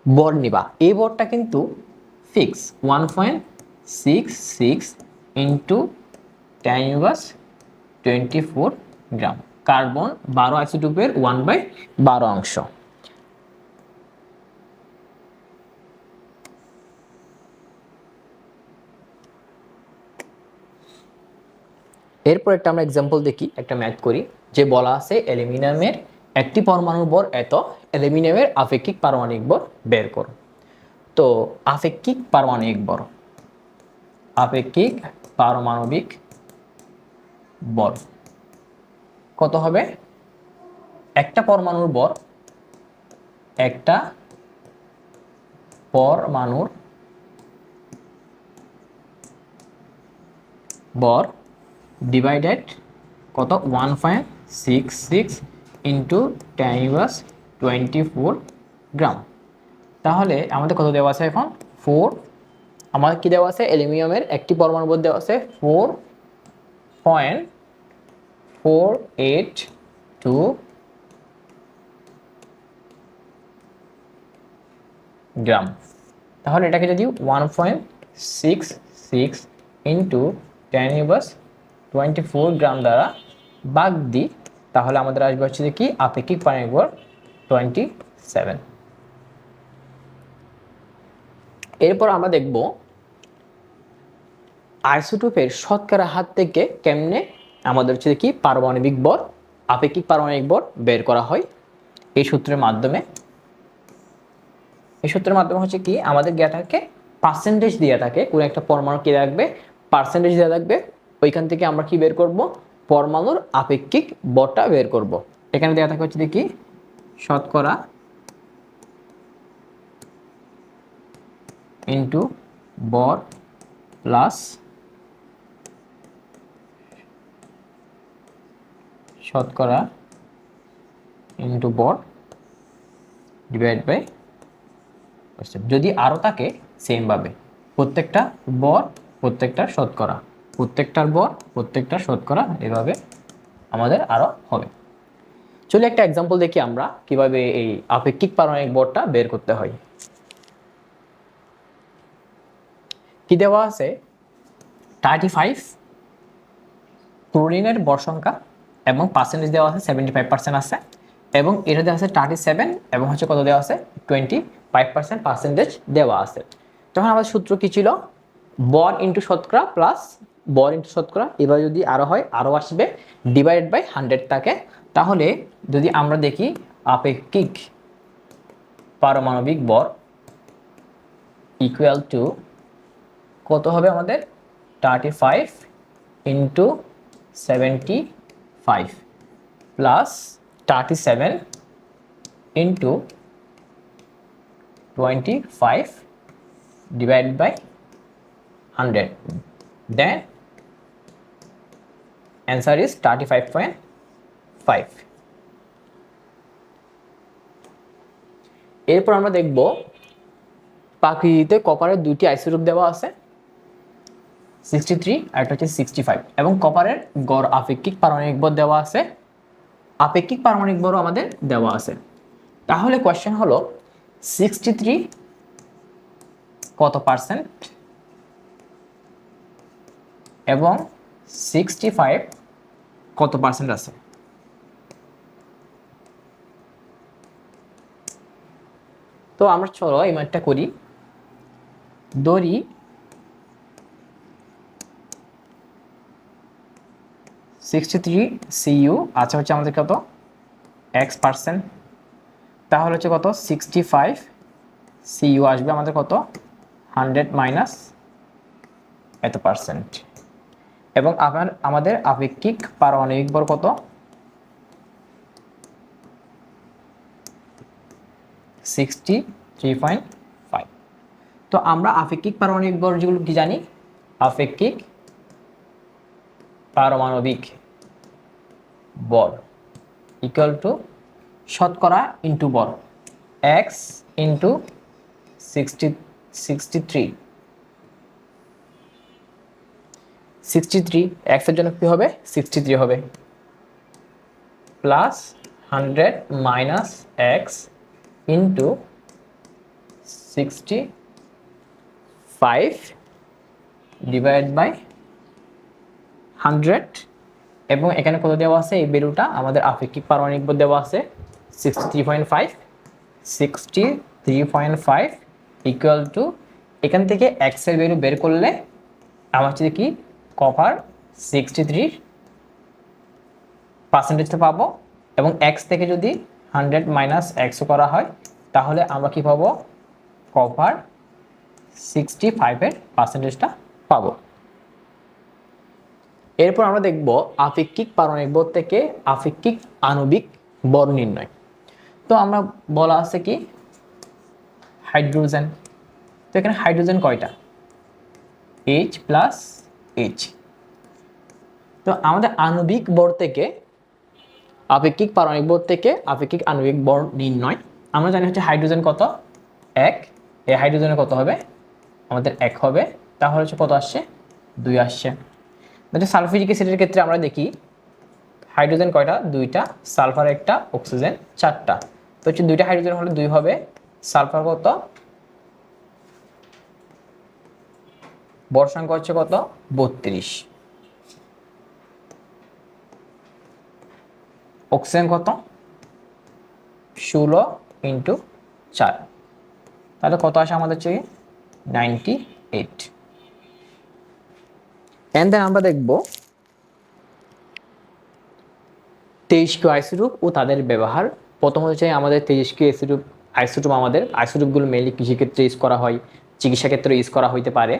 বর নিবা, এই বরটা কিন্তু ফিক্স 1.66 ইন্টু 10⁻²4 গ্রাম। কার্বন 12 আইসোটোপের 1/12। এরপর একটা আমরা এক্সাম্পল দেখি, একটা ম্যাথ করি, যে বলা আছে অ্যালুমিনিয়ামের একটি পরমাণুর ভর এত, অ্যালুমিনিয়ামের আপেক্ষিক পারমাণবিক ভর বের করো। তো আপেক্ষিক পারমাণবিক ভর, আপেক্ষিক পারমাণবিক ভর কত হবে? একটা পরমাণুর ভর, একটা পরমাণুর ভর ডিভাইডেড কত 1.66 ইন্টু 10⁻²4 গ্রাম। তাহলে আমাদের কত দেওয়া আছে এখন? 4। আমাদের কি দেওয়া আছে? অ্যালুমিনিয়ামের একটি পরমাণু ভর দেওয়া আছে 4.482 গ্রাম। তাহলে এটাকে যদি 1.66 ইন্টু 10⁻²4 গ্রাম দ্বারা ভাগ দিই, তাহলে আমাদের আসবে হচ্ছে কি আপেক্ষিক পারমাণবিক ভর 27। এরপর আমরা দেখব আইসোটোপের শতকরা হার থেকে কেমনে আমাদের হচ্ছে কি পারমাণবিক ভর, আপেক্ষিক পারমাণবিক ভর বের করা হয়। এই সূত্রের মাধ্যমে হচ্ছে কি আমাদের জ্ঞাতাকে পার্সেন্টেজ দেওয়া থাকে, কোনো একটা পরমাণু কি রাখবে, পার্সেন্টেজ দেওয়া থাকবে, ওইখান থেকে আমরা কি বের করব? পরমাণুর আপেক্ষিক ভরটা বের করব। এখানে দেওয়া থাকে হচ্ছে কি শতকরা ইন্টু ভর প্লাস শতকরা ইন্টু ভর ডিভাইড বাই %। যদি আরও থাকে সেম ভাবে প্রত্যেকটা ভর, প্রত্যেকটা শতকরা, প্রত্যেকটার ভর, প্রত্যেকটা শতকরা, এভাবে আমাদের আরও হবে। চলে একটা এক্সাম্পল দেখি আমরা কিভাবে এই আপেক্ষিক পারমাণবিক ভরটা বের করতে হয়। কি দেওয়া আছে? 35 ক্লোরিনের ভর সংখ্যা এবং পার্সেন্টেজ দেওয়া আছে 75% আছে, এবং এটা দেওয়া আছে 37 এবং হচ্ছে কত দেওয়া আছে 25% পার্সেন্টেজ দেওয়া আছে। তখন আমাদের সূত্র কি ছিল? ভর ইন্টু শতকরা প্লাস ভর ইন্টু শতকরা, এবার যদি আরো হয় আরো আসবে, ডিভাইডেড বাই 100 থাকে। তাহলে যদি আমরা দেখি আপেক্ষিক পারমাণবিক ভর ইকুয়াল টু কত হবে আমাদের? 35 into 75 plus 37 into 25 divided by 100, then answer is 35.5. এরপর আমরা দেখব প্রাকৃতিতে কপারের দুইটি আইসোটোপ দেওয়া আছে 63 আর একটা হচ্ছে 65, এবং কপারের গড় আপেক্ষিক পারমাণবিক ভর দেওয়া আছে, আপেক্ষিক পারমাণবিক ভরও আমাদের দেওয়া আছে। তাহলে কোশ্চেন হলো 63 কত পার্সেন্ট এবং 65 কত পার্সেন্ট আছে? তো আমরা চলো এই ম্যাথটা করি। ধরি 63 CU আচ্ছা হচ্ছে আমাদের কত x%, তাহলে হচ্ছে কত 65 CU আসবে আমাদের কত 100 মাইনাস এত পার্সেন্ট, এবং আমাদের আপেক্ষিক পারমাণবিক ভর কত 63.5। তো আমরা আপেক্ষিক পারমাণবিক ভর যেগুলো কি জানি, আপেক্ষিক পারমাণবিক ভর ইকুয়াল টু শতকরা ইন্টু ভর x ইন্টু 63 x এর জন্য কি হবে 63 হবে plus 100 minus x into 65 divide by 100, এবং এখানে কত দেওয়া আছে, এই ভ্যালুটা আমাদের আপেক্ষিক পারমাণবিক ভর দেওয়া আছে 63.5, 63.5 ইকুয়াল টু, এখান থেকে এক্স এর ভ্যালু বের করলে আমার হচ্ছে কি কপার 63% পাবো, এবং এক্স থেকে যদি 100 মাইনাস এক্স করা হয় তাহলে আমরা কি পাবো, কপার 65-এর পার্সেন্টেজটা পাবো। এরপর আমরা দেখব আপেক্ষিক পারমাণবিক ভর থেকে আপেক্ষিক আণবিক ভর নির্ণয়। তো আমরা বলা আছে কি হাইড্রোজেন, তো এখানে হাইড্রোজেন কয়টা, H প্লাস H। তো আমাদের আণবিক ভর থেকে আপেক্ষিক পারমাণবিক ভর থেকে আপেক্ষিক আণবিক ভর নির্ণয়, আমরা জানি হচ্ছে হাইড্রোজেন কত, 1, এই হাইড্রোজেনের কত হবে, আমাদের 1 হবে, তাহলে হচ্ছে কত আসছে, 2 আসছে। সালফিউরিক অ্যাসিডের ক্ষেত্রে আমরা দেখি হাইড্রোজেন কয়টা, 2টা, সালফার 1টা, অক্সিজেন 4টা। তো হচ্ছে 2টা হাইড্রোজেন হলে 2 হবে, সালফার কত, ভর সংখ্যা হচ্ছে কত, 32, অক্সিজেন কত, 16 ইন্টু 4, তাহলে কত আসে আমাদের হচ্ছে 98। এন্ড দেন আমরা দেখব তেজস্ক্রিয় আইসোটোপ ও তাদের ব্যবহার। প্রথম হচ্ছে আমাদের তেজস্ক্রিয় আইসোটোপ আমাদের আইসোটোপগুলো মেইনলি কৃষিক্ষেত্রে ইউজ করা হয়, চিকিৎসা ক্ষেত্রে ইউজ করা হইতে পারে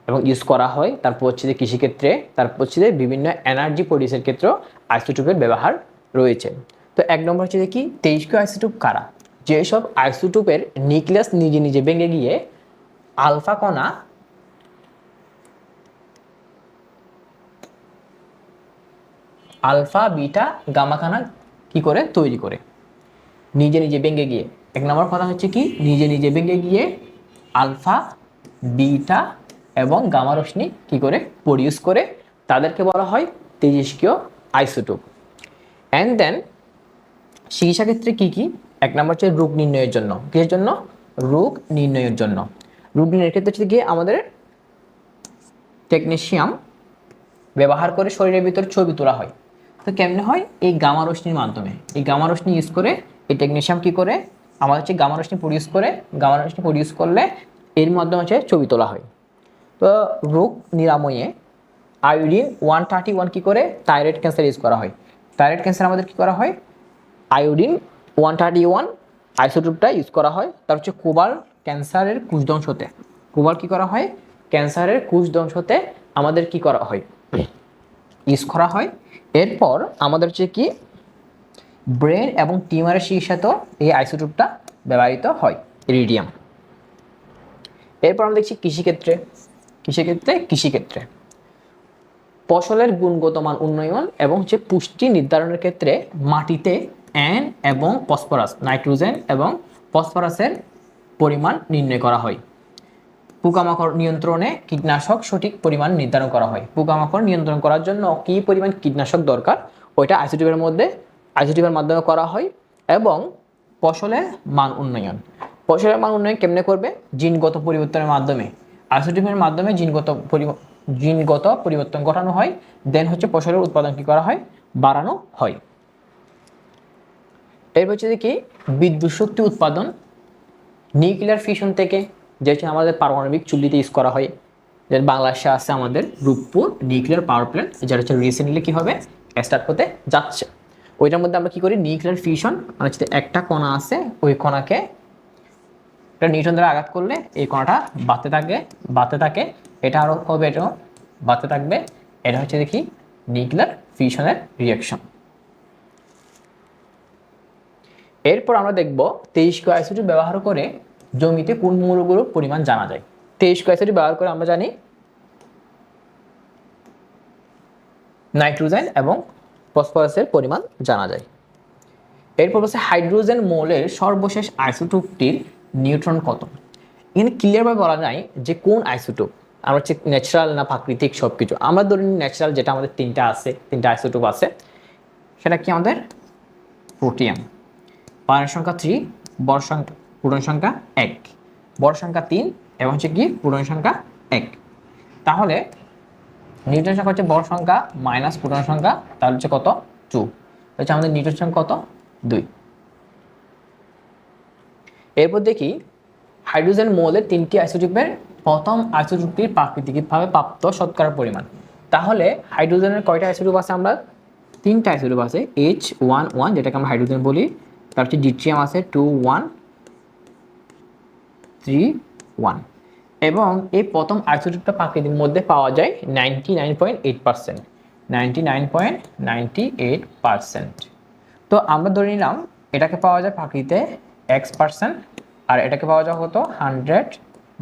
এবং ইউজ করা হয়। তারপর হচ্ছে যে কৃষিক্ষেত্রে, তারপর হচ্ছে যে বিভিন্ন এনার্জি প্রডিউসের ক্ষেত্রেও আইসোটোপের ব্যবহার রয়েছে। তো 1 নম্বর হচ্ছে যে কি তেজস্ক্রিয় আইসোটোপ কারা, যেসব আইসোটোপের নিউক্লিয়াস নিজে নিজে ভেঙে গিয়ে আলফা কণা আলফা বিটা গামা কণা কি করে তৈরি করে, নিজে নিজে ভেঙে গিয়ে। 1 নম্বর কথা হচ্ছে কি নিজে নিজে ভেঙে গিয়ে আলফা বিটা এবং গামা রশ্মি কি করে প্রডিউস করে, তাদেরকে বলা হয় তেজস্ক্রিয় আইসোটোপ। অ্যান্ড দেন চিকিৎসা ক্ষেত্রে কি কি, 1 নম্বর হচ্ছে রোগ নির্ণয়ের জন্য, কিসের জন্য, রোগ নির্ণয়ের জন্য। রোগ নির্ণয়ের ক্ষেত্রে হচ্ছে গিয়ে আমাদের টেকনিশিয়াম ব্যবহার করে শরীরের ভিতর ছবি তোলা হয়। তো কেমনে হয়, এই গামা রশ্মির মাধ্যমে, এই গামা রশ্মি ইউজ করে এই টেকনিশিয়াম কি করে আমাদের হচ্ছে গামা রশ্মি প্রডিউস করে, গামা রশ্মি প্রডিউস করলে এর মাধ্যমে হচ্ছে ছবি তোলা হয়। তো রোগ নিরাময়ে আয়োডিন 131 কি করে থাইরয়েড ক্যান্সার ইউজ করা হয়। থাইরয়েড ক্যান্সার আমাদের কি করা হয়, আয়োডিন 131 আইসোটোপটা ইউজ করা হয়। তার হচ্ছে কোবাল ক্যান্সারের কোষ ধ্বংসতে, কোবাল কি করা হয়, ক্যান্সারের কোষ ধ্বংসতে আমাদের কি করা হয়, ইউজ করা হয়। এরপর আমাদের হচ্ছে কি ব্রেন এবং টিউমারের চিকিৎসাতেও এই আইসোটোপটা ব্যবহৃত হয়, ইরিডিয়াম। এরপর আমরা দেখছি কৃষিক্ষেত্রে ফসলের গুণগত মান উন্নয়ন এবং হচ্ছে পুষ্টি নির্ধারণের ক্ষেত্রে মাটিতে N এবং ফসফরাস, নাইট্রোজেন এবং ফসফরাসের পরিমাণ নির্ণয় করা হয়। পোকামাকড় নিয়ন্ত্রণে কীটনাশক সঠিক পরিমাণ নির্ধারণ করা হয়। পোকামাকড় নিয়ন্ত্রণ করার জন্য কী পরিমাণ কীটনাশক দরকার ওইটা আইসোটোপের মাধ্যমে করা হয়। এবং ফসলের মান উন্নয়ন কেমনে করবে, জিনগত পরিবর্তনের মাধ্যমে, আইসোটোপের মাধ্যমে জিনগত পরিবর্তন ঘটানো হয়। দেন হচ্ছে ফসলের উৎপাদন কি করা হয়, বাড়ানো হয়। এরপর হচ্ছে কি বিদ্যুৎ শক্তি উৎপাদন নিউক্লিয়ার ফিশন থেকে, যেটা আমাদের পারমাণবিক চুল্লিতে ইউজ করা হয়। যেটা বাংলাদেশে আছে আমাদের রূপপুর নিউক্লিয়ার পাওয়ার প্ল্যান্ট, যেটা হচ্ছে রিসেন্টলি কি হবে স্টার্ট হতে যাচ্ছে। ওইটার মধ্যে আমরা কি করি, নিউক্লিয়ার ফিশন, মানে হচ্ছে একটা কণা আছে, ওই কণাকে একটা নিউটন দ্বারা আঘাত করলে এই কণাটা বাড়তে থাকে, এটা আরো হবে, এটাও বাড়তে থাকবে। এটা হচ্ছে দেখি নিউক্লিয়ার ফিশনের রিঅ্যাকশন। এরপর আমরা দেখব তেজস্ক্রিয় আইসোটোপ ব্যবহার করে জমিতে কোন মৌলগুলোর পরিমাণ জানা যায়। তেজস্ক্রিয় আইসোটোপ ব্যবহার করে আমরা জানি নাইট্রোজেন এবং ফসফরাসের পরিমাণ জানা যায়। এরপর হচ্ছে হাইড্রোজেন মৌলের সর্বশেষ আইসোটোপটির নিউট্রন কত। এখানে ক্লিয়ারভাবে বলা যায় যে কোন আইসোটোপ, আমরা হচ্ছে ন্যাচারাল না প্রাকৃতিক সবকিছু। আমরা ধরি ন্যাচারাল, যেটা আমাদের তিনটা আইসোটোপ আছে, সেটা কি আমাদের প্রোটিয়াম। পারমাণবিক সংখ্যা 3, বড় সংখ্যা পূর্ণ সংখ্যা 1, বড় সংখ্যা 3 এবং হচ্ছে কি পূর্ণ সংখ্যা 1। তাহলে নিউট্রন সংখ্যা হচ্ছে বড় সংখ্যা মাইনাস পূর্ণ সংখ্যা, তাহলে হচ্ছে কত 2, হচ্ছে আমাদের নিউট্রন সংখ্যা কত 2। এরপর দেখি হাইড্রোজেন মৌলের 3টি আইসোটোপের প্রথম আইসোটোপটির প্রাকৃতিকভাবে প্রাপ্ত শতকরা পরিমাণ। তাহলে হাইড্রোজেনের কয়টা আইসোটোপ আছে? আমরা 3টা আইসোটোপ আছে, H11 যেটাকে আমরা হাইড্রোজেন বলি, তার হচ্ছে ডিট্রিয়াম আছে 2131, এবং এই প্রথম আইসোটোপটা প্রাকৃতিক মধ্যে পাওয়া যায় 99.8%, 99.98%। তো আমরা ধরে নিলাম এটাকে পাওয়া যায় প্রাকৃতিতে X%, আর এটাকে পাওয়া যায় কত 100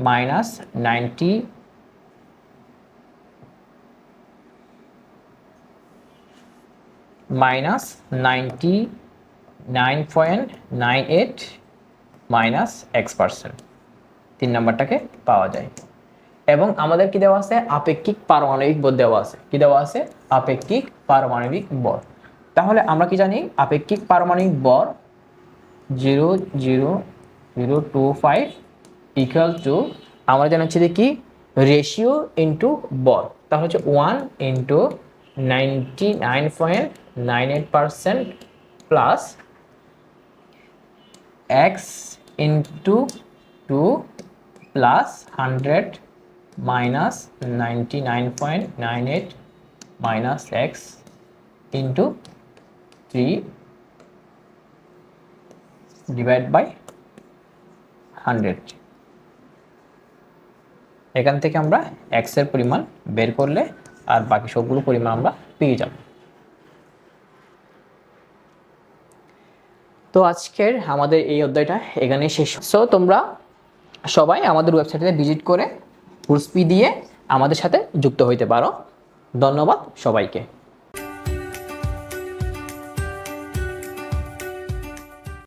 মাইনাস 99.98 মাইনাস X%, 3 নাম্বারটাকে পাওয়া যায়। এবং আমাদের কি দেওয়া আছে? আপেক্ষিক পারমাণবিক ভর দেওয়া আছে। কি দেওয়া আছে? আপেক্ষিক পারমাণবিক ভর। তাহলে আমরা কি জানি? আপেক্ষিক পারমাণবিক ভর 0.00025 ইকুয়াল টু, আমরা জানি হচ্ছে কি রেশিও ইন্টু ভর, তাহলে হচ্ছে 1 into 99.98% plus x into 2 plus 100 minus 99.98 minus x into 3 divide by 100। এখান থেকে আমরা x এর পরিমাণ বের করলে আর বাকি সবগুলো পরিমাণ আমরা পেয়ে যাব। তো আজকের আমাদের এই অধ্যায়টা এখানে শেষ। সো তোমরা সবাই আমাদের ওয়েবসাইটে ভিজিট করে কোর্স ফি দিয়ে আমাদের সাথে যুক্ত হইতে পারো। ধন্যবাদ সবাইকে।